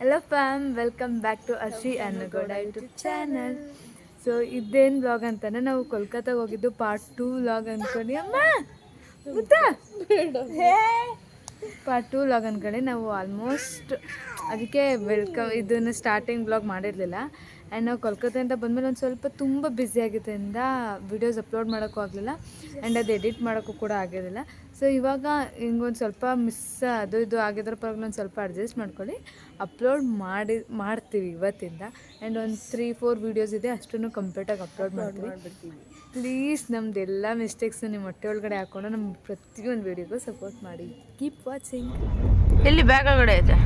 Hello fam, welcome back to Arshi Annagoda YouTube channel. So ಇದೇನು vlog ಅಂತಾನೆ ನಾವು ಕೋಲ್ಕತ್ತಾಗ ಹೋಗಿದ್ದು ಪಾರ್ಟ್ 2 ವ್ಲಾಗ್ ಅಂದ್ಕೊಂಡು ಪಾರ್ಟ್ 2 ವ್ಲಾಗ್ ಅಂದ್ಕೊಂಡು ನಾವು ಆಲ್ಮೋಸ್ಟ್ ಅದಕ್ಕೆ ಇದನ್ನು ಸ್ಟಾರ್ಟಿಂಗ್ ವ್ಲಾಗ್ ಮಾಡಿರಲಿಲ್ಲ. ಆ್ಯಂಡ್ ನಾವು ಕೋಲ್ಕತ್ತಾದಿಂದ ಬಂದಮೇಲೆ ಒಂದು ಸ್ವಲ್ಪ ತುಂಬ ಬ್ಯುಸಿ ಆಗಿದ್ದರಿಂದ ವೀಡಿಯೋಸ್ ಅಪ್ಲೋಡ್ ಮಾಡೋಕ್ಕೂ ಆಗಲಿಲ್ಲ ಆ್ಯಂಡ್ ಅದು ಎಡಿಟ್ ಮಾಡೋಕ್ಕೂ ಕೂಡ ಆಗಿರಲಿಲ್ಲ. ಸೊ ಇವಾಗ ಹಿಂಗೊಂದು ಸ್ವಲ್ಪ ಮಿಸ್ ಅದು ಇದು ಆಗಿದ್ರ ಪರವಾಗಿ ಒಂದು ಸ್ವಲ್ಪ ಅಡ್ಜಸ್ಟ್ ಮಾಡ್ಕೊಳ್ಳಿ, ಅಪ್ಲೋಡ್ ಮಾಡ್ತೀವಿ ಇವತ್ತಿಂದ. ಆ್ಯಂಡ್ ಒಂದು 3-4 ವೀಡಿಯೋಸ್ ಇದೆ, ಅಷ್ಟನ್ನು ಕಂಪ್ಲೀಟಾಗಿ ಅಪ್ಲೋಡ್ ಮಾಡ್ತೀವಿ. ಪ್ಲೀಸ್ ನಮ್ಮದೆಲ್ಲ ಮಿಸ್ಟೇಕ್ಸು ನಿಮ್ಮ ಹೊಟ್ಟೆ ಒಳಗಡೆ ಹಾಕ್ಕೊಂಡು ನಮ್ಮ ಪ್ರತಿಯೊಂದು ವೀಡಿಯೋಗೂ ಸಪೋರ್ಟ್ ಮಾಡಿ. Keep watching. ಎಲ್ಲಿ ಬ್ಯಾಗ್ ಒಳಗಡೆ ಐತೆ?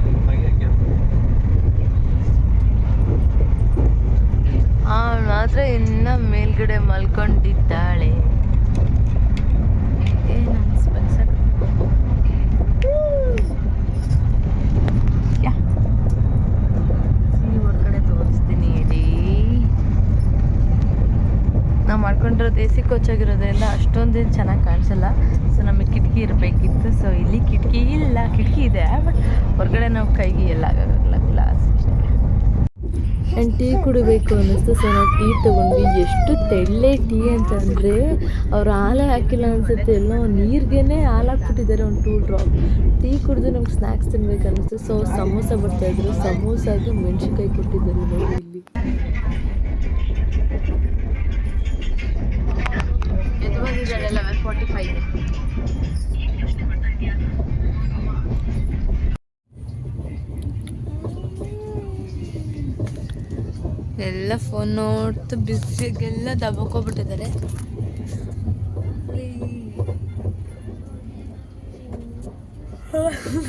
ಅವಳು ಮಾತ್ರ ಇನ್ನ ಮೇಲ್ಗಡೆ ಮಲ್ಕೊಂಡಿದ್ದಾಳೆ. ಹೊರಗಡೆ ತೋರಿಸ್ತೀನಿ ಇಡೀ ನಾವು ಮಾಡ್ಕೊಂಡಿರೋದು ಎ ಸಿ ಕೋಚಾಗಿರೋದೆಲ್ಲ ಅಷ್ಟೊಂದೇನು ಚೆನ್ನಾಗಿ ಕಾಣಿಸಲ್ಲ. ಸೊ ನಮಗೆ ಕಿಟಕಿ ಇರಬೇಕಿತ್ತು. ಸೊ ಇಲ್ಲಿ ಕಿಟಕಿ ಇಲ್ಲ, ಕಿಟಕಿ ಇದೆ ಬಟ್ ಹೊರಗಡೆ ನಾವು ಕೈಗೆ ಎಲ್ಲ ಆಗೋಲ್ಲ, ಗ್ಲಾಸ್. ಆ್ಯಂಡ್ ಟೀ ಕುಡಿಬೇಕು ಅನ್ನಿಸ್ತು. ಸೊ ನಾವು ಟೀ ತೊಗೊಂಡ್ವಿ. ಎಷ್ಟು ತೆಳ್ಳೆ ಟೀ ಅಂತಂದರೆ ಅವ್ರು ಹಾಲೇ ಹಾಕಿಲ್ಲ ಅನಿಸುತ್ತೆ, ಎಲ್ಲೋ ನೀರಿಗೇ ಹಾಲು ಹಾಕ್ಬಿಟ್ಟಿದ್ದಾರೆ ಒಂದು 2 ಡ್ರಾಪ್. ಟೀ ಕುಡಿದು ನಮ್ಗೆ ಸ್ನ್ಯಾಕ್ಸ್ ತಿನ್ಬೇಕು ಅನ್ನಿಸ್ತು. ಸೊ ಸಮೋಸ ಬರ್ತಾಯಿದ್ರು, ಸಮೋಸಾಗೆ ಮೆಣಸಿನ್ಕಾಯಿ ಕೊಟ್ಟಿದ್ದಾರೆ ನೋಡಿ ಇಲ್ಲಿ. ಇದು ಬಂದಿದ್ದಾಳೆ 11:45. ಎಲ್ಲ ಫೋನ್ ನೋಡ್ತು ಬಿಸಿಗೆಲ್ಲ ದಬಕೋಗ್ಬಿಟ್ಟಿದ್ದಾರೆ.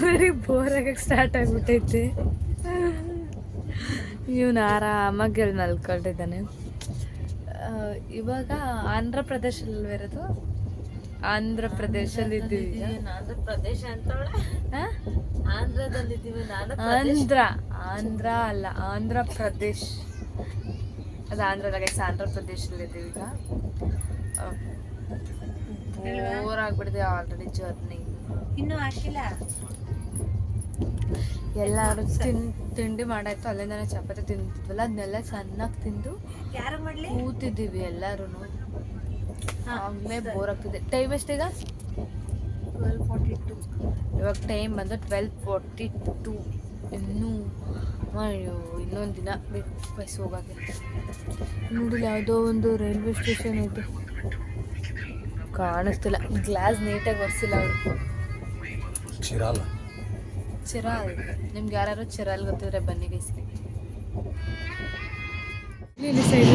ಬರೀ ಬೋರ್ ಆಗಕ್ಕೆ ಸ್ಟಾರ್ಟ್ ಆಗಿಬಿಟ್ಟೈತೆ. ಇವನು ಆರಾಮಾಗಿ ಹೇಳಿ ಮಲ್ಕೊಂಡಿದ್ದಾನೆ. ಇವಾಗ ಆಂಧ್ರ ಪ್ರದೇಶದಲ್ಲಿರೋದು, ಆಂಧ್ರ ಪ್ರದೇಶದಲ್ಲಿ ಇದ್ದೀವಿ. ಆಂಧ್ರ ಪ್ರದೇಶ ಅಂತವಳೆ, ಆಂಧ್ರದಲ್ಲಿದ್ದೀವಿ. ಆಂಧ್ರ ಅಲ್ಲ, ಆಂಧ್ರ ಪ್ರದೇಶ್. ಅದು ಆಂಧ್ರದಾಗ ಆಂಧ್ರ ಪ್ರದೇಶದಲ್ಲಿದ್ದೀವಿ ಈಗ. ಬೋರ್ ಆಗ್ಬಿಟ್ಟಿದೆ ಆಲ್ರೆಡಿ ಜರ್ನಿ. ಇನ್ನೂ ಹಾಕಿಲ್ಲ. ಎಲ್ಲರೂ ತಿಂಡಿ ಮಾಡಾಯ್ತು. ಅಲ್ಲಿಂದನೇ ಚಪಾತಿ ತಿಂತಿದ್ವಲ್ಲ, ಅದನ್ನೆಲ್ಲ ಚೆನ್ನಾಗಿ ತಿಂದು ಕೂತಿದ್ದೀವಿ ಎಲ್ಲರೂ. ಆಮೇಲೆ ಬೋರ್ ಆಗ್ತಿದೆ. ಟೈಮ್ ಎಷ್ಟೀಗ? 12:42. ಇವಾಗ ಟೈಮ್ ಬಂದು 12:42. ಇನ್ನೊಂದು ದಿನ ಬೇಕು ಬಸ್ ಹೋಗೋಕ್ಕೆ. ನೋಡಿ ಯಾವುದೋ ಒಂದು ರೈಲ್ವೆ ಸ್ಟೇಷನ್ ಐತೆ, ಕಾಣಿಸ್ತಿಲ್ಲ, ಗ್ಲಾಸ್ ನೀಟಾಗಿ ಒರೆಸಿಲ್ಲ ಅವರು. ಚಿರಾಲ್. ನಿಮ್ಗೆ ಯಾರು ಚಿರಾಲ್ ಗೊತ್ತಿದ್ರೆ ಬನ್ನಿ ಗೈಸ್ಗೆ. ಇಲ್ಲಿ ಸೈಡ್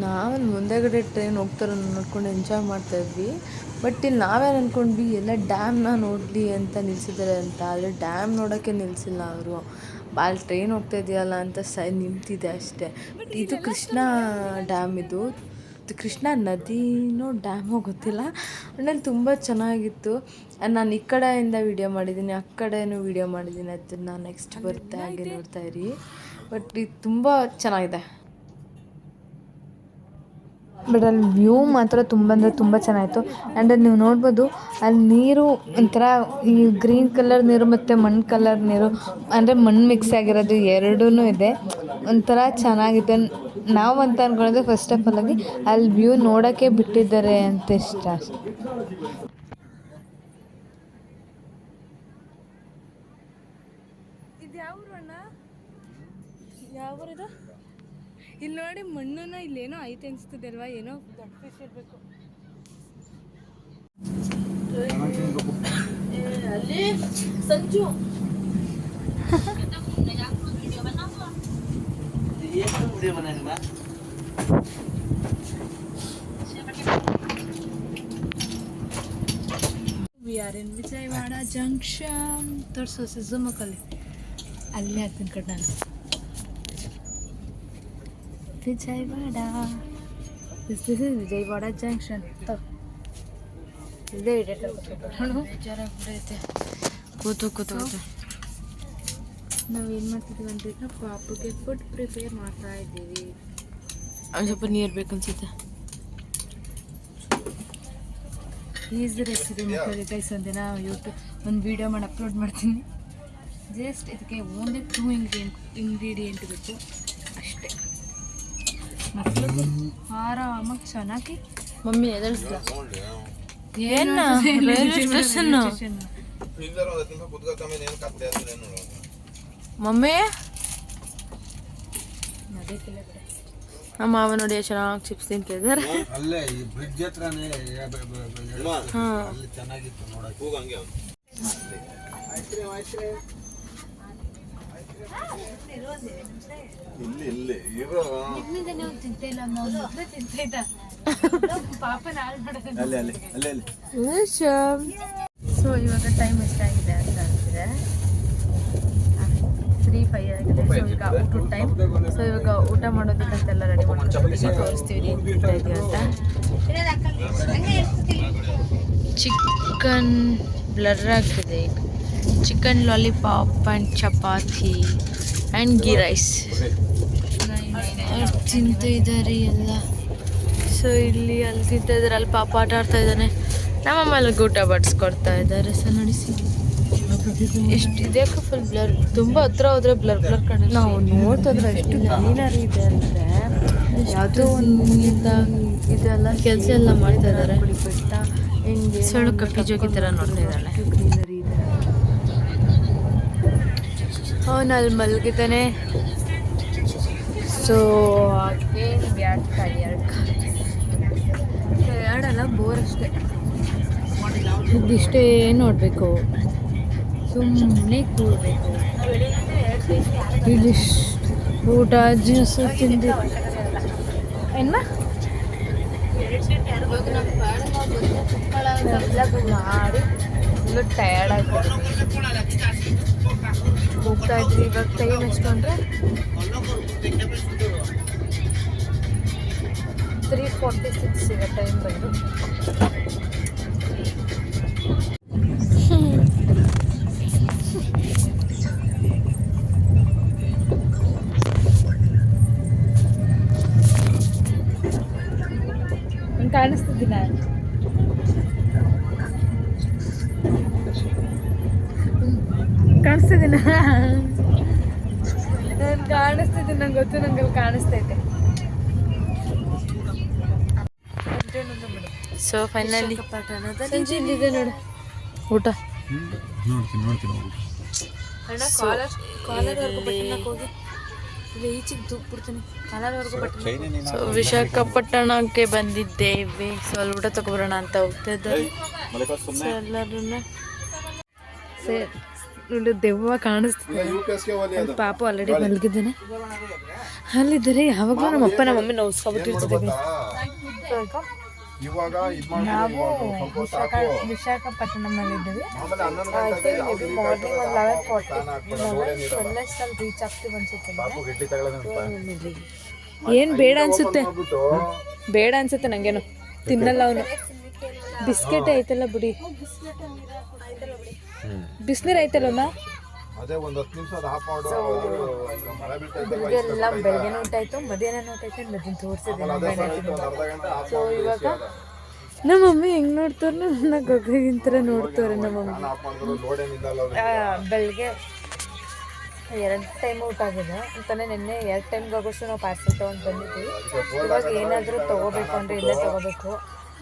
ನಾವಲ್ಲಿ ಮುಂದೆಗಡೆ ಟ್ರೈನ್ ಹೋಗ್ತಾರ ನೋಡ್ಕೊಂಡು ಎಂಜಾಯ್ ಮಾಡ್ತಾಯಿದ್ವಿ. ಬಟ್ ಇಲ್ಲಿ ನಾವೇನು ಅಂದ್ಕೊಂಡ್ವಿ, ಎಲ್ಲ ಡ್ಯಾಮ್ನ ನೋಡಲಿ ಅಂತ ನಿಲ್ಸಿದ್ದಾರೆ ಅಂತ. ಆದರೆ ಡ್ಯಾಮ್ ನೋಡೋಕ್ಕೆ ನಿಲ್ಲಿಸಿಲ್ಲ ಅವರು. ಅಲ್ಲಿ ಟ್ರೈನ್ ಹೋಗ್ತಾ ಇದೆಯಲ್ಲ ಅಂತ ನಿಂತಿದೆ ಅಷ್ಟೇ. ಇದು ಕೃಷ್ಣ ಡ್ಯಾಮ್, ಇದು ಕೃಷ್ಣ ನದಿನೋ ಡ್ಯಾಮೋ ಗೊತ್ತಿಲ್ಲ. ಆಮೇಲೆ ತುಂಬ ಚೆನ್ನಾಗಿತ್ತು. ನಾನು ಈ ಕಡೆಯಿಂದ ವೀಡಿಯೋ ಮಾಡಿದ್ದೀನಿ, ಆ ಕಡೆಯೂ ವೀಡಿಯೋ ಮಾಡಿದ್ದೀನಿ. ಅದನ್ನು ನೆಕ್ಸ್ಟ್ ಬರುತ್ತೆ, ಹಾಗೆ ನೋಡ್ತಾ ಇರಿ. ಬಟ್ ಇದು ತುಂಬ ಚೆನ್ನಾಗಿದೆ. ಬಟ್ ಅಲ್ಲಿ ವ್ಯೂ ಮಾತ್ರ ತುಂಬ ಅಂದರೆ ತುಂಬ ಚೆನ್ನಾಗಿತ್ತು. ಆ್ಯಂಡ್ ಅಲ್ಲಿ ನೀವು ನೋಡ್ಬೋದು, ಅಲ್ಲಿ ನೀರು ಒಂಥರ ಈ ಗ್ರೀನ್ ಕಲರ್ ನೀರು ಮತ್ತು ಮಣ್ಣು ಕಲರ್ ನೀರು, ಅಂದರೆ ಮಣ್ಣು ಮಿಕ್ಸ್ ಆಗಿರೋದು ಎರಡೂ ಇದೆ. ಒಂಥರ ಚೆನ್ನಾಗಿದೆ. ನಾವು ಅಂತ ಅಂದ್ಕೊಳ್ಳೋದು ಫಸ್ಟ್ ಆಫ್ ಆಲ್ ಆಗಿ ಅಲ್ಲಿ ವ್ಯೂ ನೋಡೋಕ್ಕೆ ಬಿಟ್ಟಿದ್ದಾರೆ ಅಂತ ಇಷ್ಟ. ಇದು ಯಾವ ಅಣ್ಣ? ಯಾವ ಇದು? ಇಲ್ಲಿ ನೋಡಿ ಮಣ್ಣನ್ನ, ಇಲ್ಲೇನೋ ಐತೆ ಅನಿಸ್ತದೆ ಅಲ್ವಾ, ಏನೋ ದೊಡ್ಡ ಫಿಶ್ ಇರಬೇಕು ಅಲ್ಲಿ. Sanju we are in Vijayawada junction. ತೋರಿಸೋ ಝುಮಕಲ್ಲಿ ಅಲ್ಲಿ ಹಾಕ್ತೀನಿ ಕಡೆ ನಾನು. Vijayawada, this is Vijayawada junction. ಇದೇ ಬೇಜಾರಾಗ್ಬಿಡೈತೆ. ಕೂತು ಕೂತು ನಾವು ಏನು ಮಾಡ್ತಿದ್ದೀವಿ ಅಂತಂದ್ರೆ ಪಾಪುಗೆ ಫುಡ್ ಪ್ರಿಪೇರ್ ಮಾಡ್ತಾ ಇದ್ದೀವಿ. ಒಂದು ಸ್ವಲ್ಪ ನೀರು ಬೇಕು ಅನ್ಸುತ್ತೆ. ಈಸಿ ರೆಸಿಪಿ ಮಕ್ಕಳಿಗೆ ಗೈಸ್ ಒಂದಿನ ಯೂಟ್ಯೂಬ್ ಒಂದು ವೀಡಿಯೋ ಮಾಡಿ ಅಪ್ಲೋಡ್ ಮಾಡ್ತೀನಿ. ಜಸ್ಟ್ ಇದಕ್ಕೆ ಓನ್ಲಿ 2 ಇಂಗ್ರೀಡಿಯೆಂಟ್ ಬೇಕು ಅಷ್ಟೇ. ಮಕ್ಕಳು ಆರಾಮಾಗಿ ಚೆನ್ನಾಗಿ ಮಮ್ಮಿ ಎದಳಿಸ್ದ ಏನು ರೈಲ್ವೆ ಸ್ಟೇಷನ್ ಮಮ್ಮಿ ನಮ್ಮ ಮಾವ ನೋಡಿ ಚೆನ್ನಾಗಿ ಚಿಪ್ಸ್ ತಿಂತಿದ್ದಾರೆ. ಸೊ ಇವಾಗ ಟೈಮ್ ಎಷ್ಟಾಗಿದೆ ಅಂತ ಅಂತಿದೆ 3:05 ಆಗಿದೆ. ಸೊ ಈಗ ಊಟದ ಟೈಮ್. ಸೊ ಇವಾಗ ಊಟ ಮಾಡೋದಕ್ಕಂತೆಲ್ಲ ರೆಡಿ ಮಾಡ್ಕೊಂಡು ತೋರಿಸ್ತೀವಿ ಅಂತ. ಚಿಕನ್ ಬ್ಲರ್ ಆಗ್ತಿದೆ. Chicken lollipop and chapati and ghee rice ತಿಂತಿದ್ದಾರೆ ಎಲ್ಲ. ಸೊ ಇಲ್ಲಿ ಅಲ್ಲಿ ತಿಂತಾ ಇದ್ದಾರೆ, ಅಲ್ಲಿ ಪಾಪ ಆಟ ಆಡ್ತಾ ಇದ್ದಾನೆ. ನಮ್ಮಮ್ಮ ಅಲ್ಲಿ ಊಟ ಬಡಿಸ್ಕೊಡ್ತಾ ಇದ್ದಾರೆ. ಸೊ ನೋಡಿಸಿ ಎಷ್ಟು ಇದಕ್ಕೆ ಫುಲ್ ಬ್ಲರ್, ತುಂಬ ಹತ್ರ ಹೋದ್ರೆ ಬ್ಲರ್ ಕಾಣುತ್ತೆ. ನಾವು ನೋಡ್ತಿದ್ರೆ ಎಷ್ಟು ಗ್ರೀನರಿ ಇದೆ ಅಂದರೆ ಯಾವುದೋ ಒಂದು ಇದೆಲ್ಲ ಕೆಲಸ ಎಲ್ಲ ಮಾಡ್ತಾ ಇದ್ದಾರೆ. ಬೆಟ್ಟ ಹೆಂಗೆ ಸೊಳ್ಳು ಕಪ್ಪಿ ಜೋಗಿ ಥರ ನೋಡ್ತಾ ಇದ್ದಾನೆ. ಗ್ರೀನರಿ ಇದೆ. ಅವನು ಅಲ್ಲಿ ಮಲಗಿದ್ದಾನೆ. ಸೊ ಏನು ಬ್ಯಾಡ್ ಟಯರ್ಡಲ್ಲ, ಬೋರ್ ಅಷ್ಟೇ. ಇದಿಷ್ಟೇ ನೋಡಬೇಕು, ಸುಮ್ಮನೆ ಕೂಡಬೇಕು. ಇದಿಷ್ಟು ಊಟ ಜ್ಯೂಸು ತಿಂದು ಏನು ಮಾಡಿ ಫುಲ್ಲು ಟಯರ್ಡ್ ಆಗ್ತದೆ. ಹೋಗ್ತಾ ಇದ್ವಿ. ಇವಾಗ ಟೈಮ್ ಎಷ್ಟು ಅಂದರೆ 3:46 ಈಗ ಟೈಮ್ ಬಂದು. ಕಾಣಿಸ್ತಿದ್ದೀನ ಕಾಣಿಸ್ತಿದ್ದೀನ ನಾನು ಕಾಣಿಸ್ತಿದ್ದೀನಿ. ನಂಗೆ ಗೊತ್ತು, ನಂಗೆ ಅಲ್ಲಿ ಕಾಣಿಸ್ತೈತೆ. ಸೊ ಫೈನಲಿ ಸಂಜೆ ನೋಡು ಊಟ ಕಾಲರ್ವರೆಗೂ ಬಟ್ಟಣಕ್ಕೆ ಹೋಗಿ ಇಲ್ಲ ಈಚೆಗೆ ದೂಕ್ಬಿಡ್ತೀನಿ. ಕಾಲರ್ವರೆಗೂ ಬಟ್ಟಣ. ಸೊ ವಿಶಾಖಪಟ್ಟಣಕ್ಕೆ ಬಂದಿದ್ದೇವೆ. ಸೊ ಅಲ್ಲಿ ಊಟ ತಗೊಬರೋಣ ಅಂತ ಹೋಗ್ತಾ ಇದ್ದಾರೆ. ಸೊ ಎಲ್ಲರೂ ನೋಡಿ ದೆವ್ವ ಕಾಣಿಸ್ತಿದೆ. ಪಾಪ ಆಲ್ರೆಡಿ ಮಲಗಿದ್ದಾನೆ. ಅಲ್ಲಿದ್ದರೆ ಯಾವಾಗಲೂ ನಮ್ಮಪ್ಪ ನಮ್ಮಮ್ಮಿ ನೋವಿಸ್ಕೊಬಿಟ್ಟಿರ್ತಿದ್ದೀವಿ. ನಾವು ವಿಶಾಖಪಟ್ಟಣಮಲ್ಲಿದ್ದೀವಿ. ಮಾರ್ನಿಂಗ್ ಒಂದು 11:40 ರೀಚ್ ಆಗ್ತೀವಿ ಅನ್ಸುತ್ತೆ. ಏನು ಬೇಡ ಅನ್ಸುತ್ತೆ, ಬೇಡ ಅನ್ಸುತ್ತೆ ನಂಗೇನು. ತಿನ್ನಲ್ಲ ಅವನು. ಬಿಸ್ಕೆಟ್ ಐತಲ್ಲ ಬಿಡಿ, ಬಿಸಿನೀರು ಐತಲ್ಲ. ಬೆಳಗ್ಗೆಲ್ಲ ಬೆಳಗ್ಗೆನೂ ಊಟ ಆಯಿತು, ಮಧ್ಯಾಹ್ನ ಊಟ ಆಯ್ತು. ಮಧ್ಯಾಹ್ನ ತೋರಿಸಿದ್ದೀನಿ. ಸೊ ಇವಾಗ ನಮ್ಮ ಮಮ್ಮಿ ಹೆಂಗೆ ನೋಡ್ತಾರೆ, ನನ್ನ ಗೊಗ್ಗಿನ ಥರ ನೋಡ್ತಾರೆ ನಮ್ಮ ಮಮ್ಮಿ. ಬೆಳಗ್ಗೆ 2 ಟೈಮ್ ಊಟ ಆಗಿದೆ ಅಂತಾನೆ. ನಿನ್ನೆ 2 ಟೈಮ್ಗೆ ಆಗೋಷ್ಟು ನಾವು ಪಾರ್ಸೆಲ್ ತೊಗೊಂಡು ಬಂದಿದ್ದೀವಿ. ಇವಾಗ ಏನಾದರೂ ತೊಗೋಬೇಕು ಅಂದರೆ ಇಲ್ಲೇ ತೊಗೋಬೇಕು.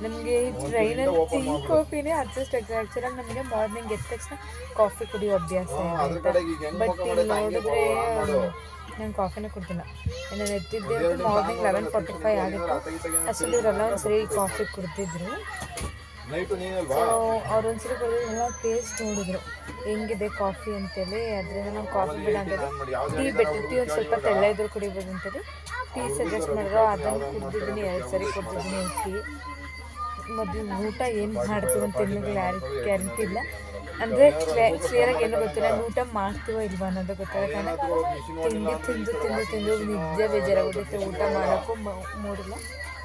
ನಮಗೆ ಟ್ರೈನಲ್ಲಿ ಟೀ ಕಾಫಿನೇ ಅಡ್ಜಸ್ಟ್ ಆಗಿದೆ. ಆ್ಯಕ್ಚುಲಾಗಿ ನಮಗೆ ಮಾರ್ನಿಂಗ್ ಎದ್ದ ತಕ್ಷಣ ಕಾಫಿ ಕುಡಿಯೋ ಅಭ್ಯಾಸ ಇದೆ. ಬಟ್ ಇಲ್ಲಿ ನೋಡಿದ್ರೆ ನಾನು ಕಾಫಿನೇ ಕುಡ್ದಿಲ್ಲ. ನಾನು ಎದ್ದಿದ್ದೆ ಮಾರ್ನಿಂಗ್ 11:45 ಆಗಿತ್ತು. ಅಷ್ಟರಲ್ಲಿ ಇವರೆಲ್ಲ ಒಂದ್ಸರಿ ಕಾಫಿ ಕುಡ್ದಿದ್ರು. ಸೊ ಅವ್ರೊಂದ್ಸರಿ ಕುಡಿದ್ರೆಲ್ಲ ಟೇಸ್ಟ್ ನೋಡಿದ್ರು ಹೆಂಗಿದೆ ಕಾಫಿ ಅಂತೇಳಿ. ಅದರಿಂದ ನಾವು ಕಾಫಿ ಬೇಡ ಅಂತೇಳಿ ಟೀ ಟೀ ಒಂದು ಸ್ವಲ್ಪ ತೆಳ್ಳ ಇದ್ರು ಕುಡಿಬೋದು ಅಂತೇಳಿ ಟೀ ಸಜೆಸ್ಟ್ ಮಾಡಿದ್ರು. ಅದನ್ನು ಕುಡ್ದಿದ್ದೀನಿ, 2 ಸರಿ ಕುಡ್ದಿದ್ದೀನಿ ಟೀ. ಮೊದಲು ಊಟ ಏನು ಮಾಡ್ತೀವಿ ಅಂತ ಇನ್ನೂ ಗ್ಯಾರಂಟಿ ಇಲ್ಲ. ಅಂದರೆ ಕ್ಲಿಯರಾಗಿ ಏನೂ ಗೊತ್ತಿಲ್ಲ. ಊಟ ಮಾಡ್ತೀವೋ ಇಲ್ವಾ ಅನ್ನೋದು ಗೊತ್ತಿಲ್ಲ. ಕಾರಣ ತಿಂದು ನಿಜ ಬೇಜಾರಾಗ್ಬಿಟ್ಟಿತ್ತು. ಊಟ ಮಾಡೋಕ್ಕೂ ಮೂಡಿಲ್ಲ.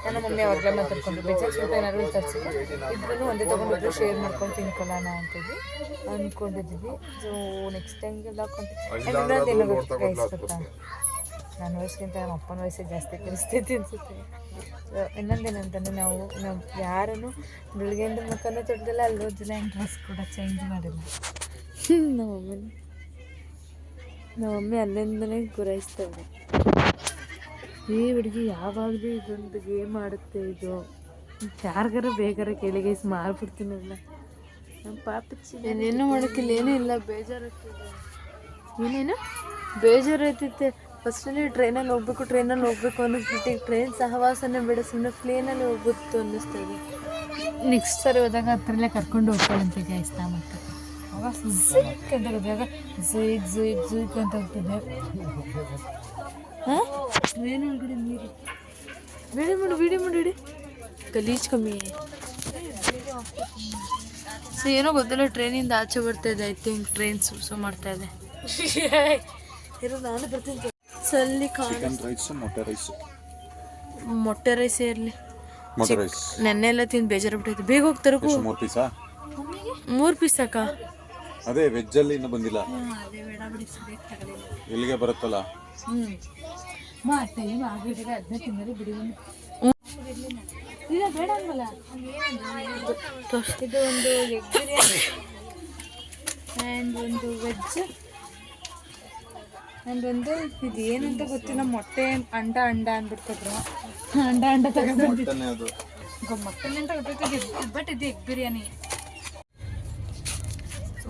ನನ್ನ ಮಮ್ಮಿ ಅವ್ರಲ್ಲ ಮಾತಾಡ್ಕೊಂಡು ಬೇಜಾರು ಸ್ವಲ್ಪ ಏನಾದ್ರು ತರಿಸಿದ್ರೆ ಇಬ್ಬರೂ ಒಂದೇ ತೊಗೊಂಡು ಇಬ್ಬರು ಶೇರ್ ಮಾಡ್ಕೊಂಡು ತಿನ್ಕೊಳ್ಳೋಣ ಅಂತೇಳಿ ಅಂದ್ಕೊಂಡಿದ್ದೀವಿ. ಸೊ ನೆಕ್ಸ್ಟ್ ಟೈಮ್ಗೆಲ್ಲ ಇನ್ನೊಂದೇನೋ ಗೊತ್ತಾ, ನನ್ನ ವಯಸ್ಸಿಗಿಂತ ನಮ್ಮ ಅಪ್ಪನ ವಯಸ್ಸೇ ಜಾಸ್ತಿ ಕಲಿಸ್ತೈತಿ ಅನಿಸುತ್ತೆ. ಸೊ ಇನ್ನೊಂದೇನಂತಂದರೆ ನಾವು ಯಾರನ್ನು ಬೆಳಗ್ಗೆಯಿಂದ ಮುಖನೂ ತೊಡ್ದಿಲ್ಲ, ಅಲ್ಲಿ ಹೋದಿಲ್ಲ, ಡ್ರೆಸ್ ಕೂಡ ಚೇಂಜ್ ಮಾಡಿಲ್ಲ. ನಮ್ಮಮ್ಮಿ ಅಲ್ಲಿಂದನೇ ಗುರಾಯಿಸ್ತೇವೆ. ಈ ಹುಡುಗಿ ಯಾವಾಗಲೂ ಇದೊಂದು ಗೇಮ್ ಆಡುತ್ತೆ. ಇದು ಯಾರಿಗಾರ ಬೇಗಾರ ಕೇಳಿ ಗೈಸ್ ಮಾಡ್ಬಿಡ್ತೀನಲ್ಲ. ನಮ್ಮ ಪಾಪಚ್ಚಿ ಏನೇನು ಮಾಡೋಕ್ಕಿಲ್ಲ, ಏನೂ ಇಲ್ಲ, ಬೇಜಾರಾಗ್ತಿದೆ. ಏನೇನು ಬೇಜಾರಾಗ್ತೈತೆ. ಫಸ್ಟಲ್ಲಿ ಟ್ರೈನಲ್ಲಿ ಹೋಗ್ಬೇಕು ಅನ್ನಿಸ್ಬಿಟ್ಟು ಈಗ ಟ್ರೈನ್ ಸಹವಾಸನೆ ಬೇಡ, ಸುಮ್ಮನೆ ಪ್ಲೇನಲ್ಲಿ ಹೋಗ್ಬಿಟ್ಟು ಅನ್ನಿಸ್ತದೆ. ನೆಕ್ಸ್ಟ್ ಸರಿ ಹೋದಾಗ ಹತ್ರಲ್ಲೇ ಕರ್ಕೊಂಡು ಹೋಗ್ತಾಳಂತೆ ಗೈಸ್. ಮತ್ತೆ ಆವಾಗ ಸಿಕ್ ಅಂತ ಹೋದಾಗ ಝುಯ್ಕ್ ಅಂತ ಹೋಗ್ತಿದ್ದೆ. ಹಾಂ ಟ್ರೈನ್ ಒಳಗಡೆ ನೀರು ವಿಡಿಯೋ ಮಾಡು ಇಡಿ ಗಲೀಜ್ ಕಮ್ಮಿ. ಸೊ ಏನೋ ಗೊತ್ತಿಲ್ಲ, ಟ್ರೈನಿಂದ ಆಚೆ ಬರ್ತಾ ಇದೆ. ಐ ಥಿಂಕ್ ಟ್ರೈನ್ ಸುಸು ಮಾಡ್ತಾ ಇದೆ. ನಾನು ಬರ್ತೀನಿ. ಸಲ್ಲಿ ಮೊಟ್ಟೆ ರೈಸ್ ಇರಲಿ, ನೆನ್ನೆ ಎಲ್ಲ ತಿಂದು ಬೇಜಾರಾಗ್ಬಿಟ್ಟೈತೆ. ಬೇಗ ಹೋಗ್ತಾರೆ. 3 ಪೀಸ್ ಸಾಕ? ಅದೇ ವೆಜ್ ಅಲ್ಲಿ ಇನ್ನೂ ಬಂದಿಲ್ಲ. ಇಲ್ಲಿಗೆ ಬರುತ್ತಲ್ಲ. ಬೇಡ ಅನ್ವಲ್ಲ. ಇದು ಒಂದು ಎಗ್ ಬಿರಿಯಾನಿ ಆ್ಯಂಡ್ ಒಂದು ವೆಜ್ ಆ್ಯಂಡ್ ಒಂದು ಇದು ಏನಂತ ಗೊತ್ತಿಲ್ಲ, ಮೊಟ್ಟೆ ಅಂಡ ಅಂದ್ಬಿಡ್ತಿದ್ರು. ಅಂಡ ತಗೊಂಡ್ಬಂದಿದ್ದು ಮೊಟ್ಟೆ ಅಂತ ಗೊತ್ತೈತೆ, ಬಟ್ ಇದು ಎಗ್ ಬಿರಿಯಾನಿ.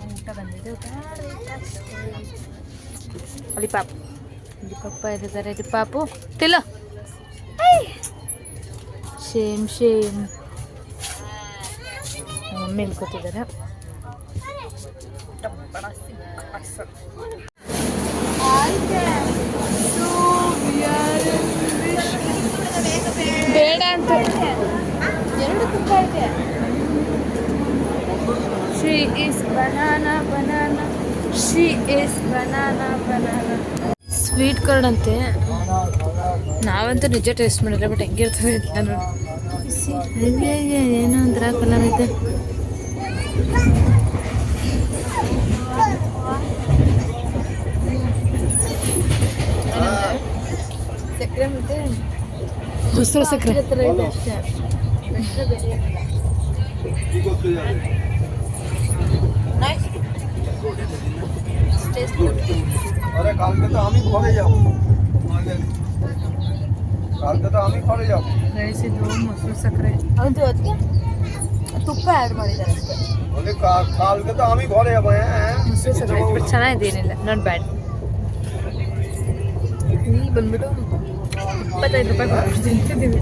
ಊಟ ಬಂದಿದೆ. ಅಲಿಪಾಪ ಇದ್ದಾರೆ. ಪಾಪು ತಿಲ್ಲ ಶೇಮ್ ಮಮ್ಮಿ ಇಲ್ಕೊತಿದ್ದಾರೆ. ಬೇಡ ಅಂತ 2 ತುಂಬ ಇದೆ. She is banana. She is banana. Sweet card ಅಂತೆ. ನಾವಂತೂ ನಿಜ ಟೇಸ್ಟ್ ಮಾಡಿಲ್ಲ, ಬಟ್ ಹೆಂಗಿರ್ತದೆ ಅಂತ ನೋಡಿ. ಏನೋ ಒಂಥರ ಕಲರ್ ಐತೆ. ಸಕ್ಕರೆ ಮತ್ತೆ ಮೊಸರು ಸಕ್ಕರೆ ಥರ ಇದೆ ಅಷ್ಟೇ. ರೈಸ್ ಇದು ಮೊಸರು ಸಕ್ಕರೆ, ಅದು ಅದಕ್ಕೆ ತುಪ್ಪ ಆ್ಯಡ್ ಮಾಡಿದ್ದಾರೆ ಅಷ್ಟೇ. ಮೊಸರು ಸಕ್ಕರೆ ಬಟ್ ಚೆನ್ನಾಗಿದೆ, ಏನಿಲ್ಲ, ನಾಟ್ ಬ್ಯಾಡ್. ಬಂದ್ಬಿಟ್ಟು 25 ರೂಪಾಯಿ ಕೊಟ್ಟು ತಿಂತಿದ್ದೀವಿ.